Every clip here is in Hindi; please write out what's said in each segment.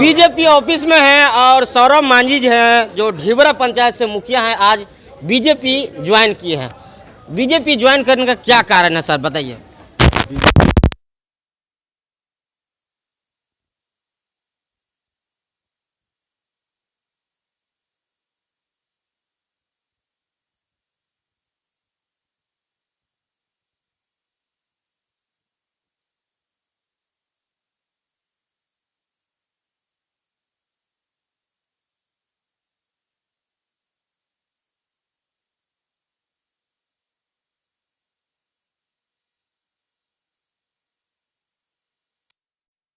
बीजेपी ऑफिस में हैं और सौरभ मांझी जी हैं जो ढिबरा पंचायत से मुखिया हैं, आज बीजेपी ज्वाइन किए हैं। बीजेपी ज्वाइन करने का क्या कारण है सर, बताइए।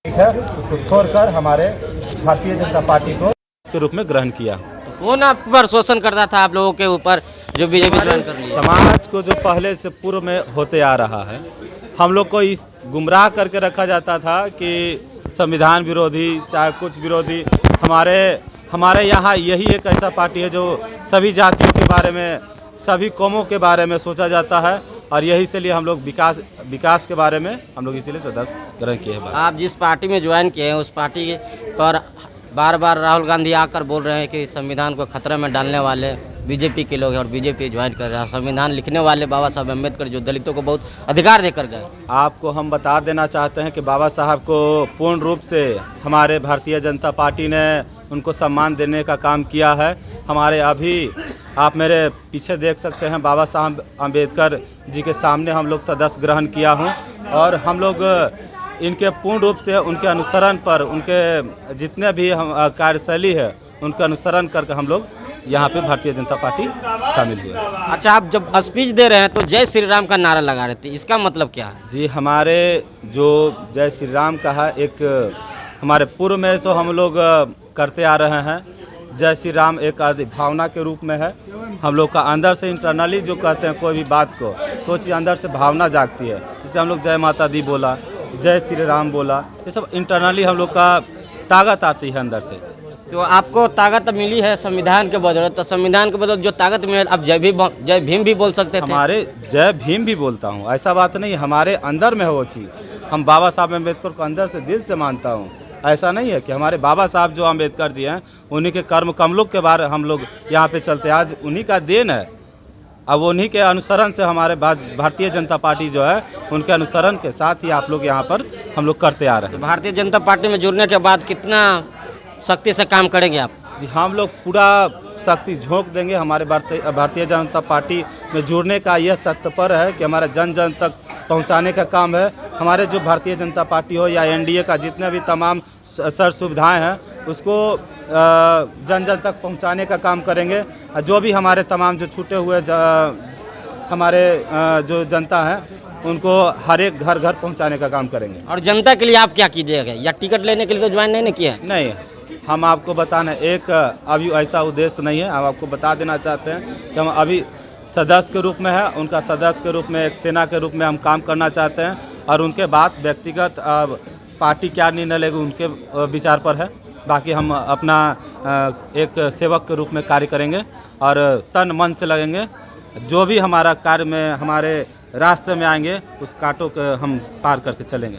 है उसको छोड़कर हमारे भारतीय जनता पार्टी को के रूप में ग्रहण किया। तो कौन आप पर शोषण करता था आप लोगों के ऊपर जो बीजेपी ज्वाइन कर लिया? समाज को जो पहले से पूर्व में होते आ रहा है, हम लोग को इस गुमराह करके रखा जाता था कि संविधान विरोधी चाहे कुछ विरोधी। हमारे यहाँ यही एक ऐसा पार्टी है जो सभी जातियों के बारे में, सभी कौमों के बारे में सोचा जाता है और यही से लिए हम लोग विकास के बारे में हम लोग इसीलिए सदस्य ग्रहण किए हैं। आप जिस पार्टी में ज्वाइन किए हैं उस पार्टी पर बार बार राहुल गांधी आकर बोल रहे हैं कि संविधान को खतरे में डालने वाले बीजेपी के लोग हैं और बीजेपी ज्वाइन कर रहा है। संविधान लिखने वाले बाबा साहब अम्बेडकर जो दलितों को बहुत अधिकार देकर गए। आपको हम बता देना चाहते हैं कि बाबा साहब को पूर्ण रूप से हमारे भारतीय जनता पार्टी ने उनको सम्मान देने का काम किया है। हमारे अभी आप मेरे पीछे देख सकते हैं, बाबा साहब अम्बेडकर जी के सामने हम लोग सदस्य ग्रहण किया हूँ और हम लोग इनके पूर्ण रूप से उनके अनुसरण पर, उनके जितने भी हम कार्यशैली है उनका अनुसरण करके हम लोग यहाँ पे भारतीय जनता पार्टी शामिल हुए। अच्छा, आप जब स्पीच दे रहे हैं तो जय श्री राम का नारा लगा रहे थे, इसका मतलब क्या है? जी, हमारे जो जय श्री राम का है एक हमारे पूर्व में सो हम लोग करते आ रहे हैं। जय श्री राम एक भावना के रूप में है, हम लोग का अंदर से इंटरनली जो कहते हैं कोई भी बात को, तो चीज़ अंदर से भावना जागती है। जैसे हम लोग जय माता दी बोला, जय श्री राम बोला, ये सब इंटरनली हम लोग का ताकत आती है अंदर से। तो आपको ताकत मिली है संविधान के बदौलत, तो संविधान के बदौलत जो ताकत मिली, आप जय भीम भी बोल सकते थे। हमारे जय भीम भी बोलता हूँ, ऐसा बात नहीं, हमारे अंदर में है वो चीज़। हम बाबा साहब अम्बेडकर को अंदर से दिल से मानता हूँ। ऐसा नहीं है कि हमारे बाबा साहब जो अम्बेडकर जी हैं उन्हीं के कर्म कमलों के बारे हम लोग यहाँ पे चलते, आज उन्हीं का देन है। अब उन्हीं के अनुसरण से हमारे भारतीय जनता पार्टी जो है उनके अनुसरण के साथ ही आप लोग यहाँ पर हम लोग करते आ रहे हैं। भारतीय जनता पार्टी में जुड़ने के बाद कितना सख्ती से काम करेंगे आप? जी, हम लोग पूरा शक्ति झोंक देंगे। हमारे भारतीय जनता पार्टी में जुड़ने का यह तत्पर है कि हमारा जन जन तक पहुंचाने का काम है। हमारे जो भारतीय जनता पार्टी हो या एनडीए का जितने भी तमाम सर सुविधाएं हैं उसको जन जन तक पहुंचाने का काम करेंगे। जो भी हमारे तमाम जो छूटे हुए हमारे जो जनता है उनको हर एक घर घर पहुंचाने का काम करेंगे। और जनता के लिए आप क्या कीजिएगा, या टिकट लेने के लिए तो ज्वाइन नहीं किया? नहीं, हम आपको बताना एक अभी ऐसा उद्देश्य नहीं है। हम आपको बता देना चाहते हैं कि हम अभी सदस्य के रूप में है, उनका सदस्य के रूप में एक सेना के रूप में हम काम करना चाहते हैं और उनके बाद व्यक्तिगत पार्टी क्या निर्णय लेगी उनके विचार पर है। बाकी हम अपना एक सेवक के रूप में कार्य करेंगे और तन मन से लगेंगे। जो भी हमारा कार्य में हमारे रास्ते में आएंगे उस कांटों को हम पार करके चलेंगे।